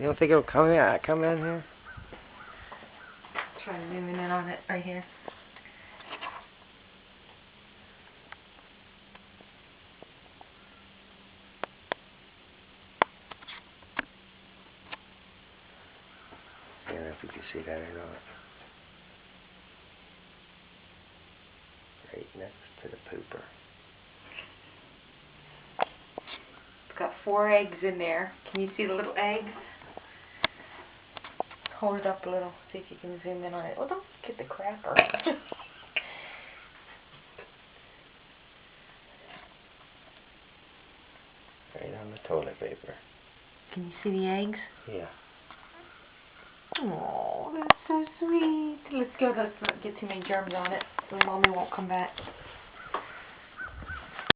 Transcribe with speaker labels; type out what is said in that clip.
Speaker 1: don't think it'll come in here?
Speaker 2: Try zooming in on it right here.
Speaker 1: I don't know if you can see that or not. Right next to the pooper.
Speaker 2: It's got 4 eggs in there. Can you see the little eggs? Hold it up a little, see if you can zoom in on it. Oh, don't get the crapper.
Speaker 1: Right on the toilet paper.
Speaker 2: Can you see the eggs?
Speaker 1: Yeah.
Speaker 2: Oh, that's so sweet. Let's go. Let's not get too many germs on it. So Mommy won't come back.